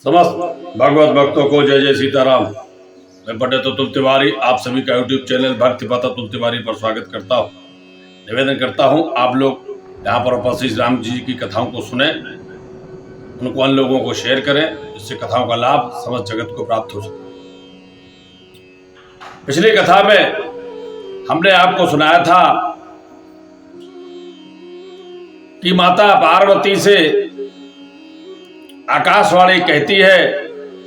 समस्त भगवत भक्तों को जय जय सीताराम। मैं पंडित अतुल तिवारी आप सभी का यूट्यूब चैनल भक्ति पथ अतुल तिवारी पर स्वागत करता हूँ। निवेदन करता हूँ आप लोग यहाँ पर उपस्थित राम जी की कथाओं को सुने, उनको अन्य लोगों को शेयर करें, जिससे कथाओं का लाभ समस्त जगत को प्राप्त हो सके। पिछली कथा में हमने आपको सुनाया था कि माता पार्वती से आकाशवाणी कहती है,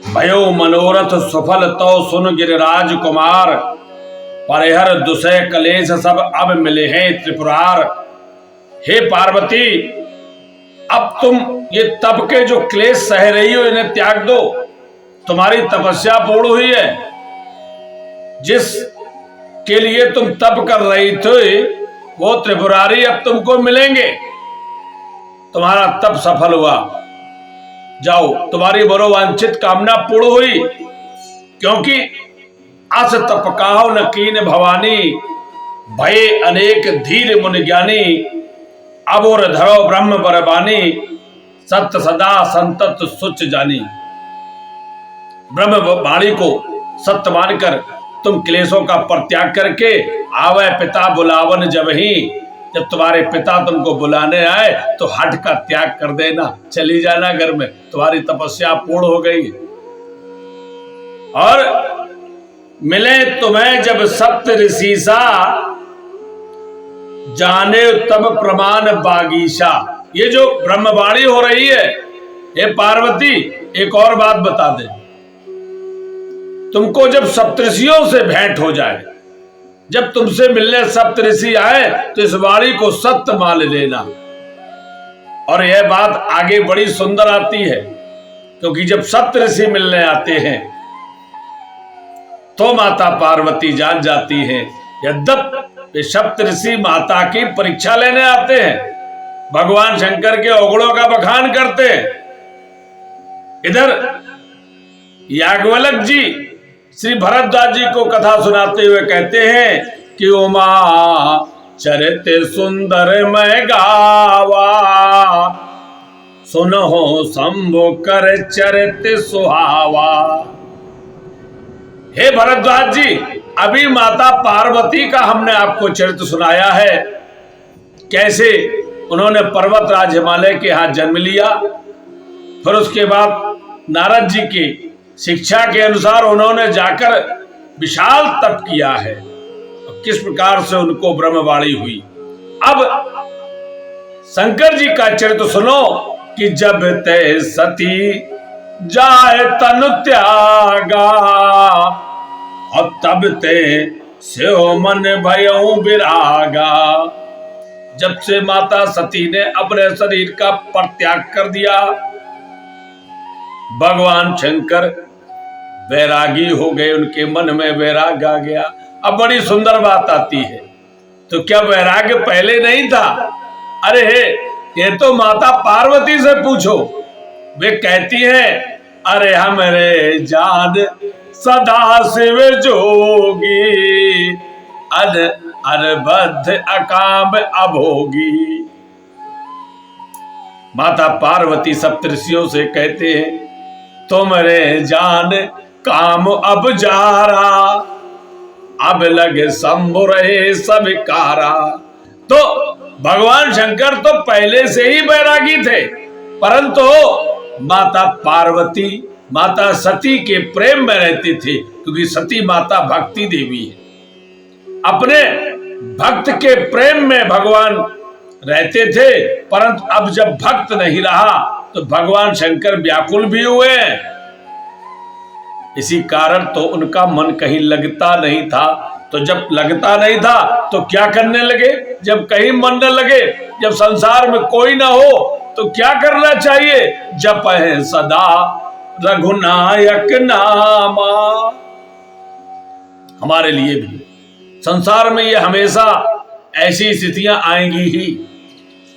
भयो मनोरथ सफल तो सुन गिरिराज कुमार, परिहर दुसय कलेश सब अब मिले हैं त्रिपुरार। हे पार्वती, अब तुम ये तप के जो क्लेश सह रही हो इन्हें त्याग दो। तुम्हारी तपस्या पूर्ण हुई है, जिस के लिए तुम तप कर रही थी वो त्रिपुरारी अब तुमको मिलेंगे। तुम्हारा तप सफल हुआ, जाओ, तुम्हारी मनोवांछित कामना पूर्ण हुई। क्योंकि अस तपकाहो न कीन भवानी, भय अनेक धीर मुनि ज्ञानी, अबोर धरो ब्रह्म बरबानी, सत्य सदा संतत सुच जानी। ब्रह्म वाणी को सत्य मानकर तुम क्लेशों का परित्याग करके आवे पिता बुलावन जब ही। जब तुम्हारे पिता तुमको बुलाने आए तो हठ का त्याग कर देना, चली जाना घर में, तुम्हारी तपस्या पूर्ण हो गई। और मिले तुम्हें जब सप्त ऋषिसा, जाने तब प्रमाण बागीशा। ये जो ब्रह्मवाणी हो रही है, ये पार्वती एक और बात बता दे, तुमको जब सप्तऋषियों से भेंट हो जाए, जब तुमसे मिलने सप्तऋषि आए तो इस वाणी को सत्य मान लेना। और यह बात आगे बड़ी सुंदर आती है, क्योंकि जब सप्तऋषि मिलने आते हैं तो माता पार्वती जान जाती हैं, यद्यप ये सप्तऋषि माता की परीक्षा लेने आते हैं, भगवान शंकर के औगुणों का बखान करते हैं। इधर याज्ञवल्क्य जी श्री भरद्वाज जी को कथा सुनाते हुए कहते हैं कि उमा चरित सुंदर मैं गावा, सुनहो शंभु कर चरित सुहावा। हे भरद्वाज जी, अभी माता पार्वती का हमने आपको चरित्र सुनाया है, कैसे उन्होंने पर्वतराज हिमालय के हाथ जन्म लिया, फिर उसके बाद नारद जी की शिक्षा के अनुसार उन्होंने जाकर विशाल तप किया है, किस प्रकार से उनको ब्रह्मवाणी हुई। अब शंकर जी का चरित्र सुनो कि जब ते सती जाए तनु त्यागा, और तब ते स्यो मन भयउ विरागा। जब से माता सती ने अपने शरीर का परित्याग कर दिया, भगवान शंकर वैरागी हो गए, उनके मन में वैराग आ गया। अब बड़ी सुंदर बात आती है, तो क्या वैराग्य पहले नहीं था? अरे ये तो माता पार्वती से पूछो, वे कहती हैं, अरे हमरे जान सदा शिव जोगी, अनबद्ध अकाम अभोगी। माता पार्वती सप्तऋषियों से कहते हैं, तुमरे जान काम अब जारा, अब लगे शंभु रहे सब कारा। तो भगवान शंकर तो पहले से ही बैरागी थे, परंतु माता पार्वती माता सती के प्रेम में रहती थी, क्योंकि सती माता भक्ति देवी है। अपने भक्त के प्रेम में भगवान रहते थे, परंतु अब जब भक्त नहीं रहा तो भगवान शंकर व्याकुल भी हुए। इसी कारण तो उनका मन कहीं लगता नहीं था। तो जब लगता नहीं था तो क्या करने लगे? जब कहीं मन न लगे, जब संसार में कोई ना हो तो क्या करना चाहिए? जप है सदा रघुनायक नामा। हमारे लिए भी संसार में ये हमेशा ऐसी स्थितियां आएंगी ही,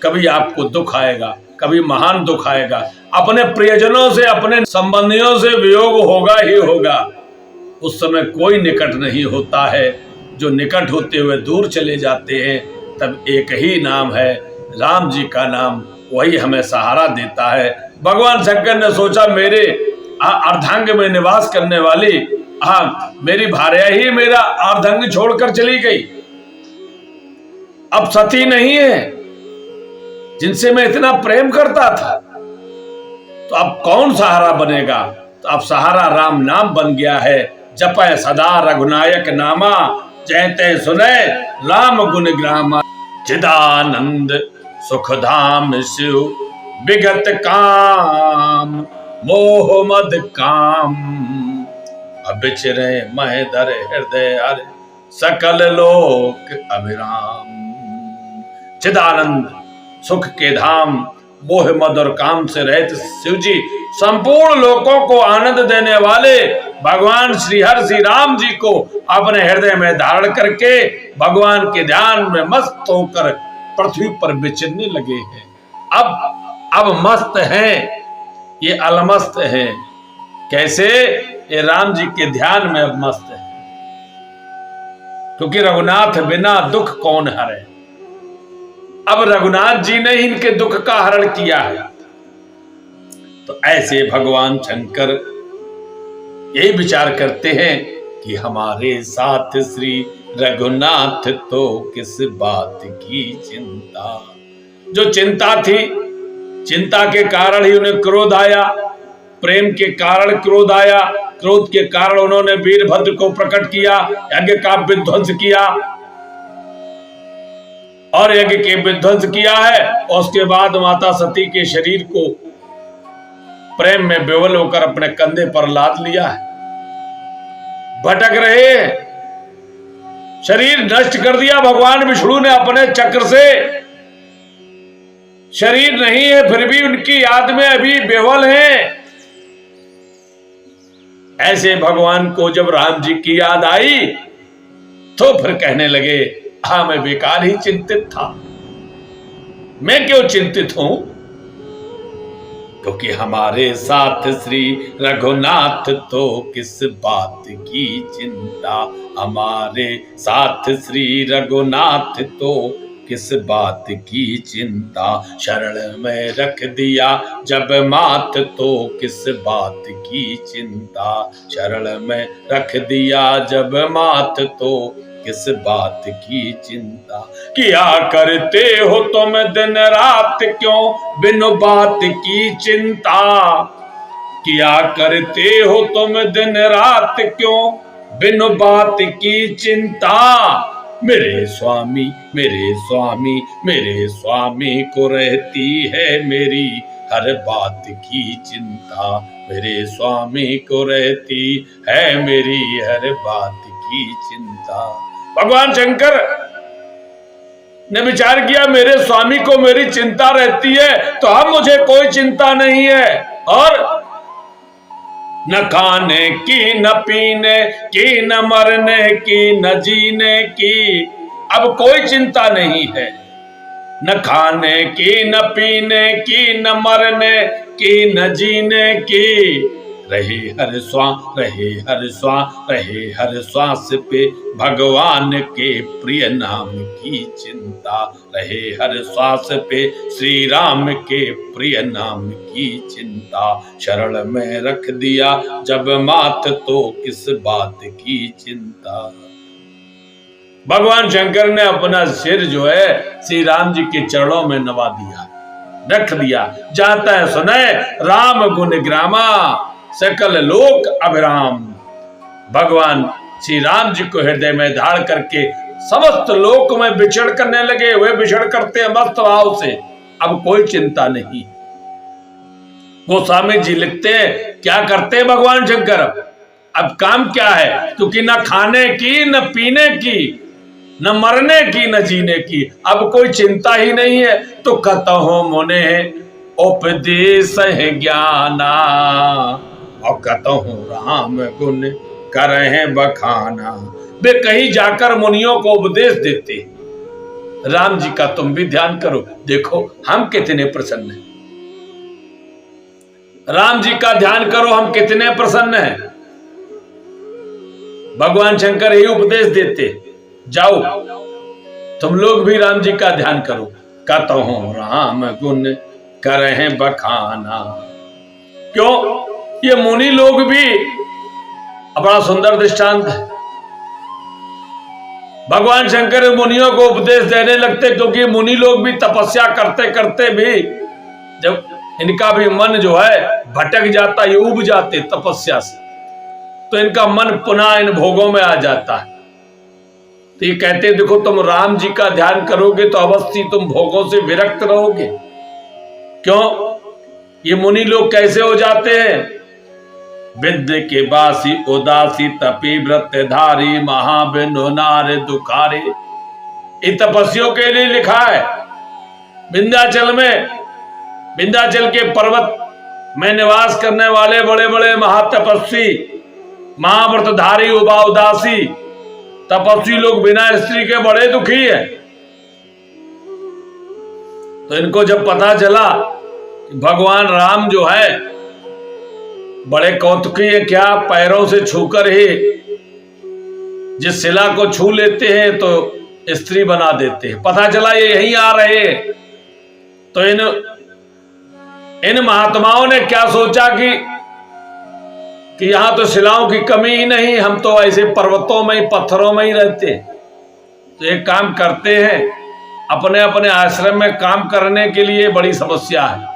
कभी आपको दुख आएगा, कभी महान दुख आएगा, अपने प्रियजनों से अपने संबंधियों से वियोग होगा ही होगा। उस समय कोई निकट नहीं होता है, जो निकट होते हुए दूर चले जाते हैं, तब एक ही नाम है राम जी का नाम, वही हमें सहारा देता है। भगवान शंकर ने सोचा मेरे अर्धांग में निवास करने वाली मेरी भार्या ही मेरा अर्धांग छोड़कर चली गई। अब सती नहीं है जिनसे मैं इतना प्रेम करता था, तो अब कौन सहारा बनेगा? तो अब सहारा राम नाम बन गया है। जपय सदा रघुनायक नामा, जयते सुने राम गुण ग्रामा। चिदानंद सुखधाम शिव विगत काम, मोह मद काम अबिचरे महेदर हृदय हर, सकल लोक अभिराम। चिदानंद सुख के धाम, मोह मद और काम से रहित शिव जी संपूर्ण लोकों को आनंद देने वाले भगवान श्री हर श्री राम जी को अपने हृदय में धारण करके भगवान के ध्यान में मस्त होकर पृथ्वी पर विचरने लगे हैं। अब मस्त हैं, ये अलमस्त हैं। कैसे? ये राम जी के ध्यान में अब मस्त है, क्योंकि रघुनाथ बिना दुख कौन हरे। अब रघुनाथ जी ने इनके दुख का हरण किया है। तो ऐसे भगवान शंकर यही विचार करते हैं कि हमारे साथ श्री रघुनाथ तो किस बात की चिंता। जो चिंता थी, चिंता के कारण ही उन्हें क्रोध आया, प्रेम के कारण क्रोध आया, क्रोध के कारण उन्होंने वीरभद्र को प्रकट किया, यज्ञ का विध्वंस किया और यज्ञ के विध्वंस किया है। और उसके बाद माता सती के शरीर को प्रेम में विवल होकर अपने कंधे पर लाद लिया है। भटक रहे हैं, शरीर नष्ट कर दिया भगवान विष्णु ने अपने चक्र से। शरीर नहीं है फिर भी उनकी याद में अभी विवल हैं। ऐसे भगवान को जब राम जी की याद आई तो फिर कहने लगे, हाँ मैं बेकार ही चिंतित था। मैं क्यों चिंतित हूं? क्योंकि हमारे साथ श्री रघुनाथ तो किस बात की चिंता। हमारे साथ श्री रघुनाथ तो किस बात की चिंता। शरण में रख दिया जब मात तो किस बात की चिंता। शरण में रख दिया जब मात तो किस बात की चिंता। किया करते हो तुम दिन रात क्यों बिनु बात की चिंता। किया करते हो तुम दिन रात क्यों बिनु बात की चिंता। मेरे स्वामी मेरे स्वामी मेरे स्वामी को रहती है मेरी हर बात की चिंता। मेरे स्वामी को रहती है मेरी हर बात की चिंता। भगवान शंकर ने विचार किया, मेरे स्वामी को मेरी चिंता रहती है तो अब मुझे कोई चिंता नहीं है। और न खाने की न पीने की न मरने की न जीने की अब कोई चिंता नहीं है। न खाने की न पीने की न मरने की न जीने की। रहे हर श्वास रहे हर श्वास रहे हर श्वास पे भगवान के प्रिय नाम की चिंता। रहे हर श्वास पे श्री राम के प्रिय नाम की चिंता। शरण में रख दिया जब मात तो किस बात की चिंता। भगवान शंकर ने अपना सिर जो है श्री राम जी के चरणों में नवा दिया, रख दिया। जाता है सुने राम गुण ग्रामा, सकल लोक अभिराम। भगवान श्री राम जी को हृदय में धारण करके समस्त लोक में विचरण करने लगे। वे विचरण करते हैं मस्त भाव से, अब कोई चिंता नहीं। गोस्वामी जी लिखते हैं, क्या करते हैं भगवान शंकर? अब काम क्या है? क्योंकि न खाने की न पीने की न मरने की न जीने की अब कोई चिंता ही नहीं है। तो कतहु मुने उपदेश है ज्ञाना, और कतहु राम गुण करहे बखाना। वे कहीं जाकर मुनियों को उपदेश देते, राम जी का तुम भी ध्यान करो, देखो हम कितने प्रसन्न हैं। राम जी का ध्यान करो, हम कितने प्रसन्न हैं। भगवान शंकर ही उपदेश देते, जाओ तुम लोग भी राम जी का ध्यान करो। कतहु राम गुण करहे बखाना। क्यों? ये मुनि लोग भी बड़ा सुंदर दृष्टांत है। भगवान शंकर मुनियों को उपदेश देने लगते, क्योंकि मुनि लोग भी तपस्या करते करते भी जब इनका भी मन जो है भटक जाता, ये उब जाते तपस्या से, तो इनका मन पुनः इन भोगों में आ जाता है। तो ये कहते देखो, तुम राम जी का ध्यान करोगे तो अवश्य तुम भोगों से विरक्त रहोगे। क्यों? ये मुनि लोग कैसे हो जाते हैं? विद्य के बासी उदासी तपी व्रत धारी महाबिनो नारे दुखारे। इन तपस्वियों के लिए लिखा है। विंध्याचल में, विंध्याचल के पर्वत में निवास करने वाले बड़े बड़े महातपस्वी, महाव्रतधारी, उदासी तपस्वी लोग बिना स्त्री के बड़े दुखी है। तो इनको जब पता चला कि भगवान राम जो है बड़े कौतुकी है, क्या पैरों से छूकर ही जिस शिला को छू लेते हैं तो स्त्री बना देते हैं, पता चला ये यहीं आ रहे हैं। तो इन महात्माओं ने क्या सोचा कि यहां तो शिलाओं की कमी ही नहीं, हम तो ऐसे पर्वतों में ही, पत्थरों में ही रहते हैं। तो एक काम करते हैं, अपने अपने आश्रम में काम करने के लिए बड़ी समस्या है,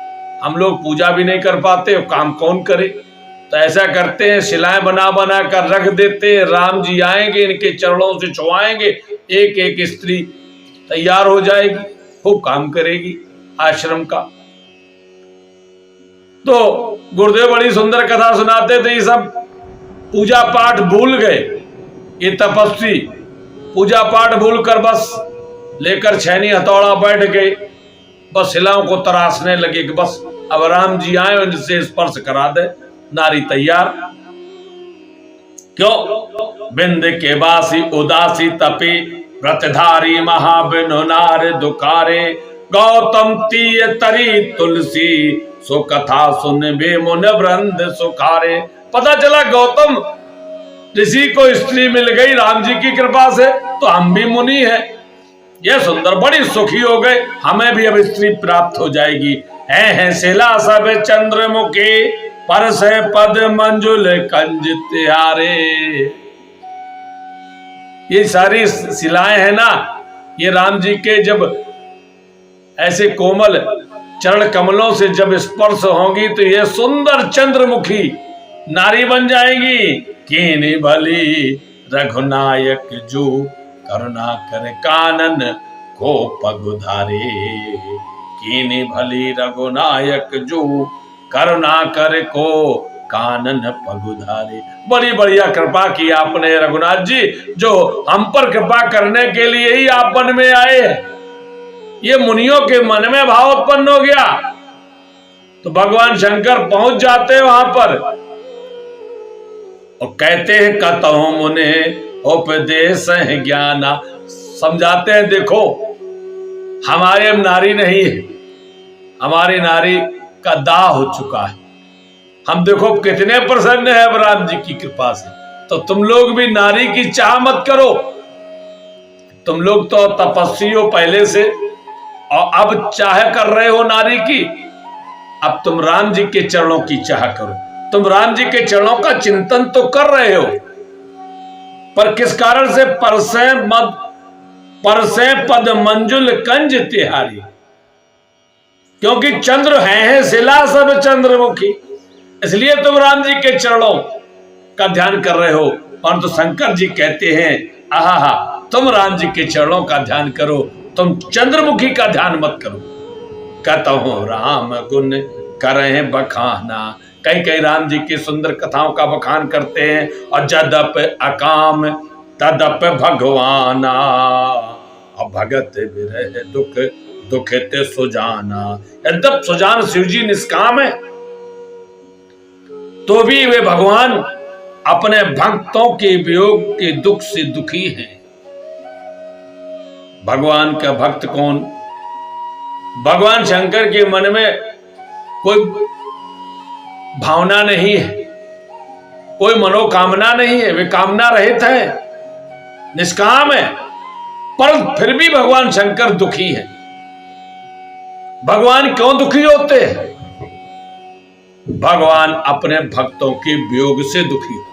हम लोग पूजा भी नहीं कर पाते, काम कौन करे। तो ऐसा करते हैं, शिलाएं बना बना कर रख देते हैं, राम जी आएंगे, इनके चरणों से छुआएंगे, एक एक स्त्री तैयार हो जाएगी, खूब काम करेगी आश्रम का। तो गुरुदेव बड़ी सुंदर कथा सुनाते थे। ये सब पूजा पाठ भूल गए, ये तपस्वी पूजा पाठ भूल कर बस लेकर छैनी हथौड़ा बैठ गए, बस शिलाओं को तराशने लगे कि बस अब राम जी आए और इनसे स्पर्श करा दे, नारी तैयार। क्यों? बिंद के बासी उदासी तपी व्रतधारी महाबिनो नार दुखारे। गौतम तीय तरी तुलसी सो कथा सुन बे मुन वृंद सुखारे। पता चला गौतम ऋषि को स्त्री मिल गई राम जी की कृपा से, तो हम भी मुनि हैं, यह सुंदर, बड़ी सुखी हो गए, हमें भी अब स्त्री प्राप्त हो जाएगी। है शिला सब चंद्रमुखी पर से पद मंजुल कंज तिहारे। ये सारी शिलाएं है ना, ये राम जी के जब ऐसे कोमल चरण कमलों से जब स्पर्श होंगी तो ये सुंदर चंद्रमुखी नारी बन जाएंगी। कीनी भली रघुनायक जो करुणा कर कानन को पगुधारे। कीनी भली रघुनायक जो करुणा कर को कानन पगुधारे। बड़ी बढ़िया कृपा की आपने रघुनाथ जी, जो हम पर कृपा करने के लिए ही आप वन में आए। ये मुनियों के मन में भाव उत्पन्न हो गया, तो भगवान शंकर पहुंच जाते हैं वहां पर और कहते हैं कतहु मुने उपदेश है ज्ञाना। समझाते हैं, देखो हमारे अब नारी नहीं है, हमारी नारी का दाह हो चुका है, हम देखो कितने प्रसन्न है अब राम जी की कृपा से। तो तुम लोग भी नारी की चाह मत करो, तुम लोग तो तपस्वी हो पहले से और अब चाह कर रहे हो नारी की, अब तुम राम जी के चरणों की चाह करो। तुम राम जी के चरणों का चिंतन तो कर रहे हो, पर किस कारण से? परसे पद मंजुल कंज तिहारी। क्योंकि चंद्र है शिला सब चंद्रमुखी, इसलिए तुम राम जी के चरणों का ध्यान कर रहे हो। परंतु शंकर जी कहते हैं, आहा, तुम राम जी के चरणों का ध्यान करो, तुम चंद्रमुखी का ध्यान मत करो। कहता राम गुण करे बखाना। कई कई राम जी की सुंदर कथाओं का बखान करते हैं। और जदप अकाम तदप भगवाना, और भगत विरह दुख दुखित सुजाना। यद्यप सुजान शिव जी निष्काम है, तो भी वे भगवान अपने भक्तों के वियोग के दुख से दुखी हैं। भगवान का भक्त कौन? भगवान शंकर के मन में कोई भावना नहीं है, कोई मनोकामना नहीं है, वे कामना रहित है, निष्काम है, पर फिर भी भगवान शंकर दुखी है। भगवान क्यों दुखी होते हैं? भगवान अपने भक्तों के वियोग से दुखी होते।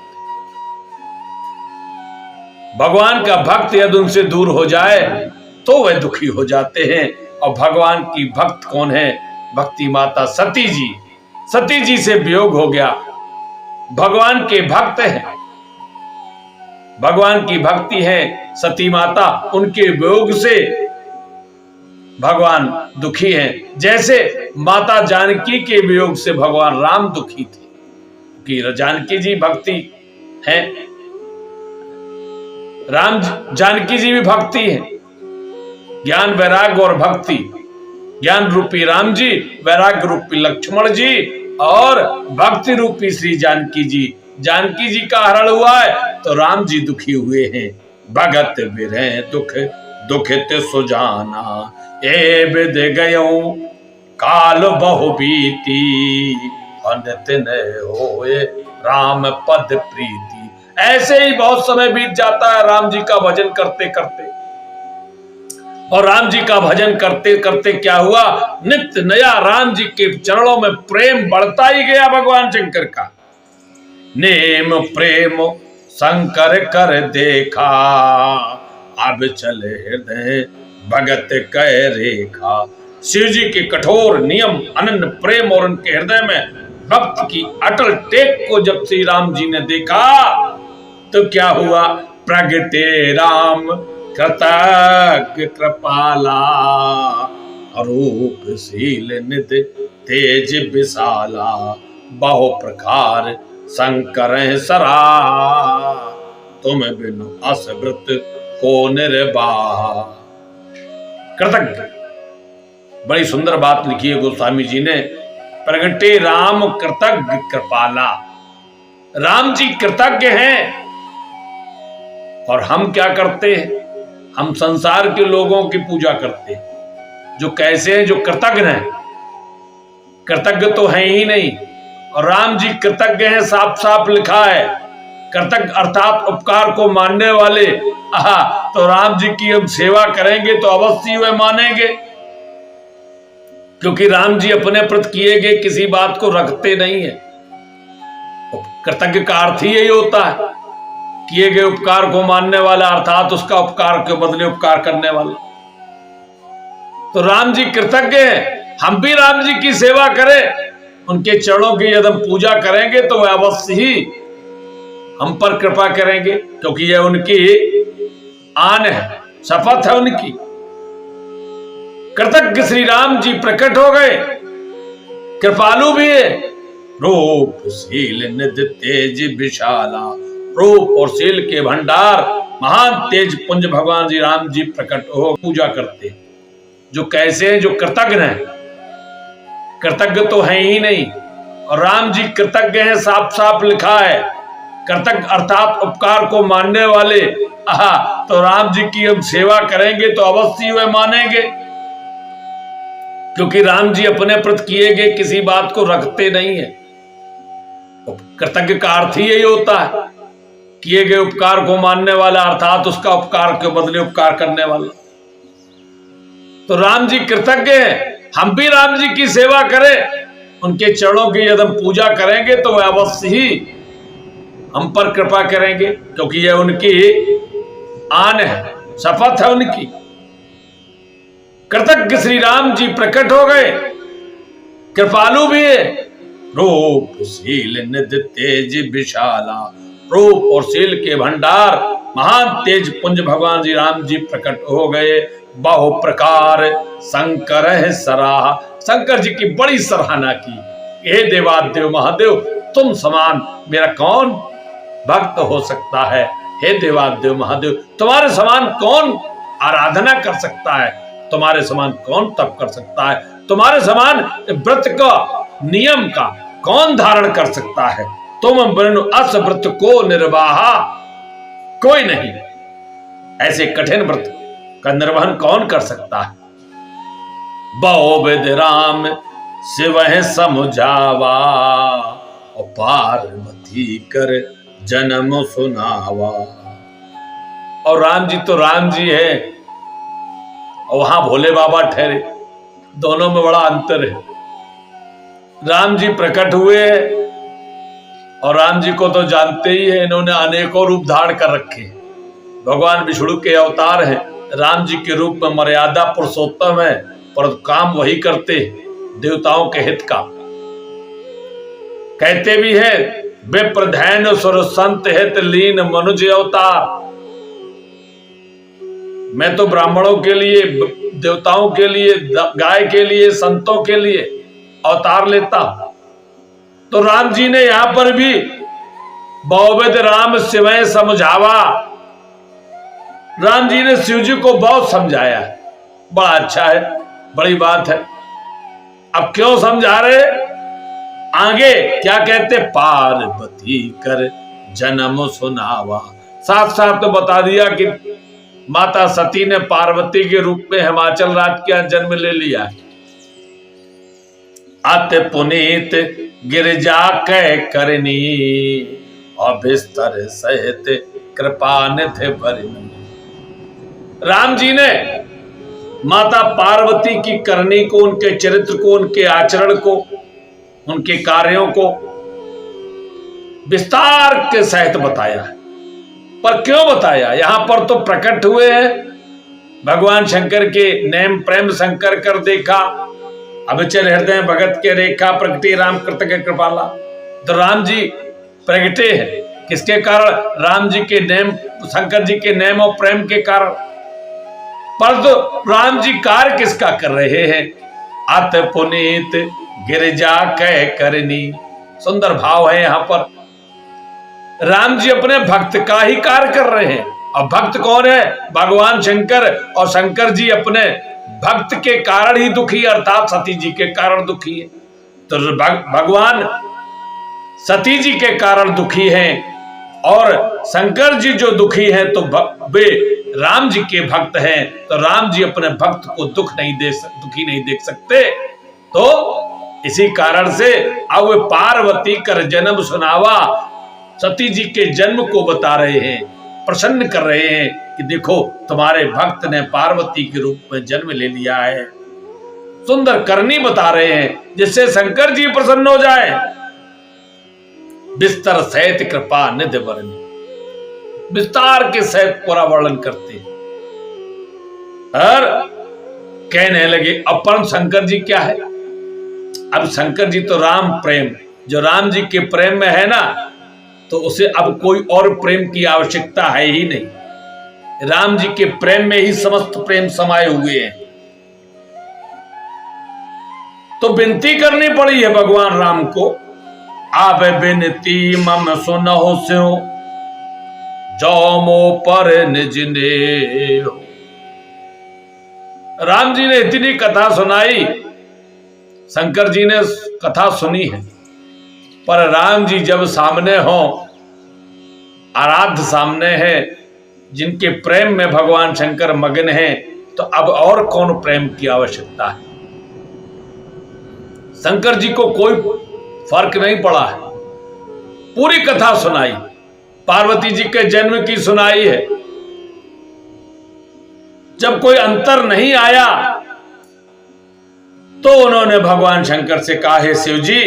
भगवान का भक्त यदि उनसे दूर हो जाए तो वह दुखी हो जाते हैं। और भगवान की भक्त कौन है? भक्ति माता सती जी। सती जी से वियोग हो गया, भगवान के भक्त हैं, भगवान की भक्ति है सती माता, उनके वियोग से भगवान दुखी हैं। जैसे माता जानकी के वियोग से भगवान राम दुखी थे, कि जानकी जी भक्ति है, राम जानकी जी भी भक्ति है। ज्ञान वैराग्य और भक्ति, ज्ञान रूपी राम जी, वैराग्य रूपी लक्ष्मण जी और भक्ति रूपी श्री जानकी जी। जानकी जी का हरण हुआ है तो राम जी दुखी हुए हैं। भगत बिरह दुख दुखित सुजाना, ए बिद गयो काल बहु बीती, अनत न होए राम पद प्रीति। ऐसे ही बहुत समय बीत जाता है राम जी का भजन करते करते। और राम जी का भजन करते करते क्या हुआ, नित्य नया राम जी के चरणों में प्रेम बढ़ता ही गया भगवान शंकर का। नेम प्रेम शंकर कर देखा, अब चले हृदय भगत कै रेखा। शिव जी के कठोर नियम, अनन्य प्रेम और उनके हृदय में भक्त की अटल टेक को जब श्री राम जी ने देखा तो क्या हुआ, प्रगटे राम कृतज्ञ कृपाला, रूपशील निधि तेज विशाला, बहु प्रकार शंकर सरा, तुम बिनु असवृत को निर्वाह। कृतज्ञ, बड़ी सुंदर बात लिखी है गोस्वामी जी ने। प्रगटे राम कृतज्ञ कृपाला, राम जी कृतज्ञ हैं। और हम क्या करते हैं? हम संसार के लोगों की पूजा करते हैं जो कैसे हैं, जो कृतज्ञ हैं। कृतज्ञ तो है ही नहीं। और राम जी कृतज्ञ हैं, साफ साफ लिखा है। कृतज्ञ अर्थात उपकार को मानने वाले। तो राम जी की हम सेवा करेंगे तो अवश्य वह मानेंगे, क्योंकि राम जी अपने प्रति किए गए किसी बात को रखते नहीं है। कृतज्ञ का अर्थ ही यही होता है, किए गए उपकार को मानने वाला, अर्थात उसका उपकार के बदले उपकार करने वाला। तो राम जी कृतज्ञ हैं, हम भी राम जी की सेवा करें, उनके चरणों की यदि हम पूजा करेंगे तो वह अवश्य ही हम पर कृपा करेंगे, क्योंकि यह उनकी आन है, शपथ है उनकी। कृतज्ञ श्री राम जी प्रकट हो गए, कृपालु भी है। रूपशील निधि तेज विशाला, रूप और शील के भंडार महान तेज पुंज भगवान श्री राम जी प्रकट हो पूजा करते, जो कैसे हैं, जो कृतज्ञ हैं। कृतज्ञ तो है ही नहीं। और राम जी कृतज्ञ हैं, साफ साफ लिखा है। कृतज्ञ अर्थात उपकार को मानने वाले। तो राम जी की हम सेवा करेंगे तो अवश्य वह मानेंगे, क्योंकि राम जी अपने प्रति किए गए किसी बात को रखते नहीं है। कृतज्ञ का अर्थ ही यही होता है, किए गए उपकार को मानने वाला, अर्थात उसका उपकार के बदले उपकार करने वाला। तो राम जी कृतज्ञ हैं, हम भी राम जी की सेवा करें, उनके चरणों की यदि हम पूजा करेंगे तो वह अवश्य ही हम पर कृपा करेंगे, क्योंकि यह उनकी आन है, शपथ है उनकी। कृतज्ञ श्री राम जी प्रकट हो गए, कृपालु भी है। रूपशील निधि तेज विशाला, रूप और शील के भंडार महान तेज पुंज भगवान श्री राम जी प्रकट हो गए। बहु प्रकार शंकर है सराहा, शंकर जी की बड़ी सराहना की। हे देवादेव महादेव, तुम समान मेरा कौन भक्त हो सकता है? हे देवादेव महादेव, तुम्हारे समान कौन आराधना कर सकता है? तुम्हारे समान कौन तप कर सकता है? तुम्हारे समान व्रत का नियम का कौन धारण कर सकता है? तुम बिनु अस व्रत को निर्वाहा, कोई नहीं। ऐसे कठिन व्रत का निर्वहन कौन कर सकता है? बहु विध राम शिव समझावा, और पार्वती कर जन्म सुनावा। और राम जी तो राम जी है और वहां भोले बाबा ठहरे, दोनों में बड़ा अंतर है। राम जी प्रकट हुए और राम जी को तो जानते ही है, इन्होंने अनेकों रूप धारण कर रखे। भगवान विष्णु के अवतार हैं, राम जी के रूप में मर्यादा पुरुषोत्तम है, पर काम वही करते देवताओं के हित का। कहते भी है विप्रधैन सुर संत हित लीन मनुज अवतार। मैं तो ब्राह्मणों के लिए, देवताओं के लिए, गाय के लिए, संतों के लिए अवतार लेता। तो राम जी ने यहां पर भी बहुविध राम शिवय समझावा, राम जी ने शिव जी को बहुत समझाया। बड़ा अच्छा है, बड़ी बात है। अब क्यों समझा रहे, आगे क्या कहते, पार्वती कर जन्म सुनावा। साथ साथ तो बता दिया कि माता सती ने पार्वती के रूप में हिमाचल राज्य का जन्म ले लिया। अत पुनीत गिरजा कह करनी और बिस्तर सहित कृपा निधि भरनी। राम जी ने माता पार्वती की करनी को, उनके चरित्र को, उनके आचरण को, उनके कार्यों को विस्तार के सहित बताया। पर क्यों बताया, यहां पर तो प्रकट हुए हैं, भगवान शंकर के नेम प्रेम शंकर कर देखा, अबचल हृदय भगत के रेखा प्रगति राम कृत के कृपाला। तो राम जी प्रगटे हैं किसके कारण, राम जी के नेम, शंकर जी के नेम और प्रेम के कारण। पर तो राम जी कार्य किसका कर रहे हैं, अत पुनीत गिरजा कह करनी। सुंदर भाव है यहां पर, राम जी अपने भक्त का ही कार्य कर रहे हैं। और भक्त कौन है, भगवान शंकर, और शंकर जी अपने भक्त के कारण ही दुखी, अर्थात सती जी के कारण दुखी है। तो भगवान सती जी के कारण दुखी हैं और शंकर जी जो दुखी हैं तो वे राम जी के भक्त हैं। तो राम जी अपने भक्त को दुखी नहीं देख सकते। तो इसी कारण से अब वे पार्वती कर जन्म सुनावा, सती जी के जन्म को बता रहे हैं, प्रसन्न कर रहे हैं कि देखो तुम्हारे भक्त ने पार्वती के रूप में जन्म ले लिया है। सुंदर करनी बता रहे हैं जिससे शंकर जी प्रसन्न हो जाए। विस्तार सहित कृपा निधि वर्णन, विस्तार के सहित पूरा वर्णन करते और कहने लगे अपन शंकर जी क्या है। अब शंकर जी तो राम प्रेम, जो राम जी के प्रेम में है ना, तो उसे अब कोई और प्रेम की आवश्यकता है ही नहीं। राम जी के प्रेम में ही समस्त प्रेम समाये हुए हैं। तो विनती करनी पड़ी है भगवान राम को, आब बिनती मम सुनहु स्यो जो मो पर निज ने। राम जी ने इतनी कथा सुनाई, शंकर जी ने कथा सुनी है, पर राम जी जब सामने हो, आराध्य सामने है, जिनके प्रेम में भगवान शंकर मगन हैं, तो अब और कौन प्रेम की आवश्यकता है। शंकर जी को कोई फर्क नहीं पड़ा है। पूरी कथा सुनाई, पार्वती जी के जन्म की सुनाई है। जब कोई अंतर नहीं आया तो उन्होंने भगवान शंकर से कहा, हे शिव जी,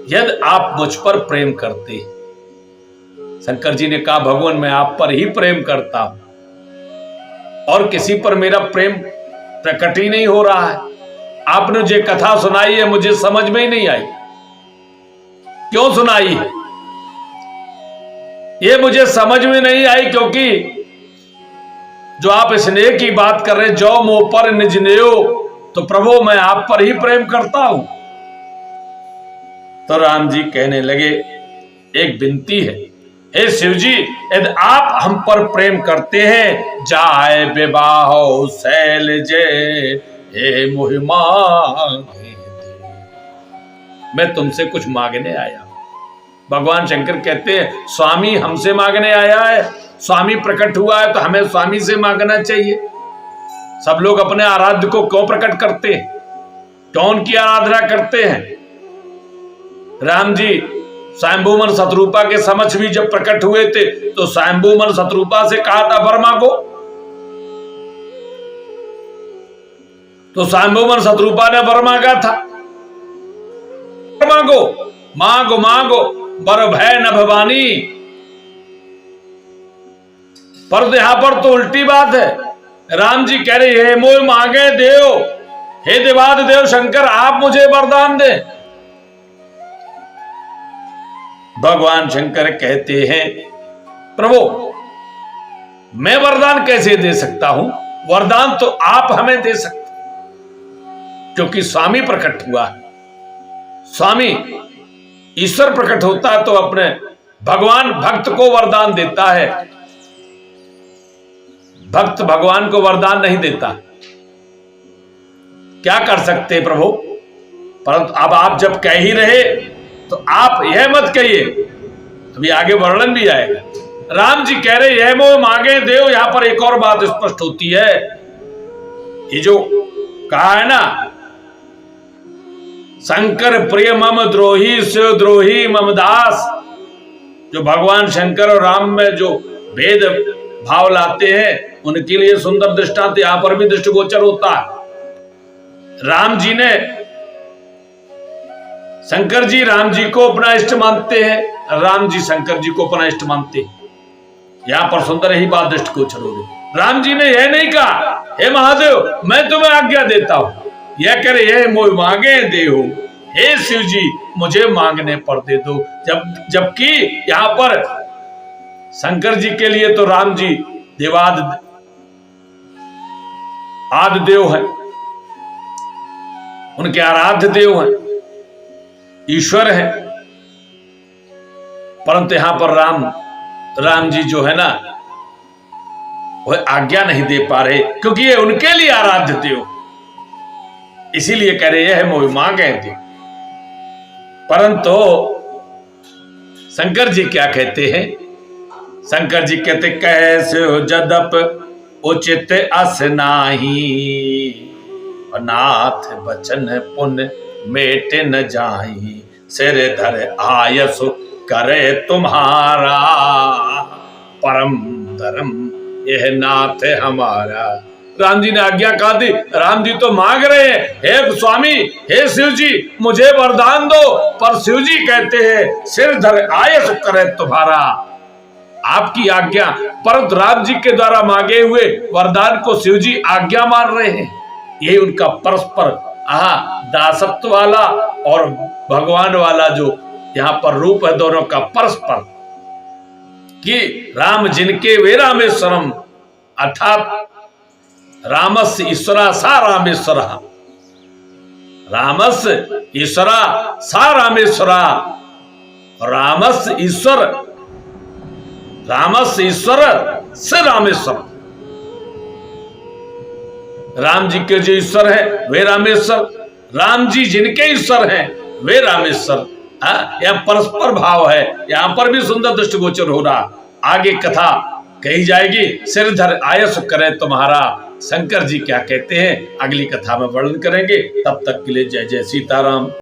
यदि आप मुझ पर प्रेम करते। शंकर जी ने कहा, भगवान मैं आप पर ही प्रेम करता हूं और किसी पर मेरा प्रेम प्रकट ही नहीं हो रहा है। आपने जो कथा सुनाई है मुझे समझ में ही नहीं आई, क्यों सुनाई है ये मुझे समझ में नहीं आई। क्योंकि जो आप स्नेह की बात कर रहे, जो मोह पर निज नेयो, तो प्रभु मैं आप पर ही प्रेम करता हूं। तो राम जी कहने लगे, एक विनती है, हे शिव जी, यदि आप हम पर प्रेम करते हैं, जाए विवाह शैल जय हे मोहि मांगे। मैं तुमसे कुछ मांगने आया। भगवान शंकर कहते हैं, स्वामी हमसे मांगने आया है, स्वामी प्रकट हुआ है तो हमें स्वामी से मांगना चाहिए। सब लोग अपने आराध्य को क्यों प्रकट करते हैं, क्यों उनकी आराधना करते हैं। राम जी स्वयंभूमन शत्रुपा के समक्ष भी जब प्रकट हुए थे तो स्वयंभूमन शत्रुपा से कहा था वर मांगो, तो स्वयंभूमन शत्रुपा ने वर मांगा था। मांगो, मांगो मांगो बर भय न भवानी। पर यहां पर तो उल्टी बात है। राम जी कह रहे हे मोह मांगे देव, हे देवाद देव शंकर आप मुझे वरदान दे। भगवान शंकर कहते हैं प्रभु मैं वरदान कैसे दे सकता हूं, वरदान तो आप हमें दे सकते, क्योंकि स्वामी प्रकट हुआ है। स्वामी ईश्वर प्रकट होता है तो अपने भगवान भक्त को वरदान देता है, भक्त भगवान को वरदान नहीं देता। क्या कर सकते प्रभु, परंतु अब आप जब कह ही रहे तो आप यह मत कहिए, अभी आगे वर्णन भी आएगा। राम जी कह रहे यह मोह मांगे देव। यहां पर एक और बात स्पष्ट होती है, ये जो कहा है ना शंकर प्रिय मम द्रोही से द्रोही मम दास, जो भगवान शंकर और राम में जो भेद भाव लाते हैं उनके लिए सुंदर दृष्टांत यहां पर भी दृष्टिगोचर होता है। राम जी ने शंकर जी राम जी को अपना इष्ट मानते हैं, राम जी शंकर जी को अपना इष्ट मानते हैं। यहां पर सुंदर ही बात दृष्टिगोचर हो गई। राम जी ने यह नहीं कहा हे महादेव मैं तुम्हें आज्ञा देता हूं, यह करे यह मोह मांगे देहो, हे शिव जी मुझे मांगने पर दे दो। जबकि यहां पर शंकर जी के लिए तो राम जी देवाद आदि देव है, उनके आराध्य देव हैं, ईश्वर है। परंतु यहां पर राम जी जो है ना वह आज्ञा नहीं दे पा रहे, क्योंकि ये उनके लिए आराध्य देव, इसीलिए कह रहे हैं मोह मांगे देव। परंतु शंकर जी क्या कहते हैं, शंकर जी कहते कैसे हो जदप उचित अस नाही, नाथ बचन पुण्य मेटे न जाही, सिर धर आयसु करे तुम्हारा, परम धर्म यह नाथ हमारा। राम जी ने आज्ञा कहा दी, राम जी तो मांग रहे हैं हे स्वामी हे शिव जी मुझे वरदान दो, पर शिव जी कहते हैं सिर धर आयसु करे तुम्हारा, आपकी आज्ञा। परंतु राम जी के द्वारा मांगे हुए वरदान को शिव जी आज्ञा मान रहे हैं। यही उनका परस्पर दासत्व वाला और भगवान वाला जो यहां पर रूप है, दोनों का परस्पर, कि राम जिनके वे रामेश्वरम, अर्थात रामस्य ईश्वरा सा रामेश्वरा, रामस्य ईश्वरा सा रामेश्वरा, रामस्य ईश्वर से रामेश्वर। राम जी के जो ईश्वर है वे रामेश्वर, राम जी जिनके ईश्वर हैं वे रामेश्वर। यह परस्पर भाव है, यहां पर भी सुंदर दृष्टिगोचर हो रहा। आगे कथा कही जाएगी, सिर धर आयस करे तुम्हारा। शंकर जी क्या कहते हैं अगली कथा में वर्णन करेंगे। तब तक के लिए जय जय सीताराम।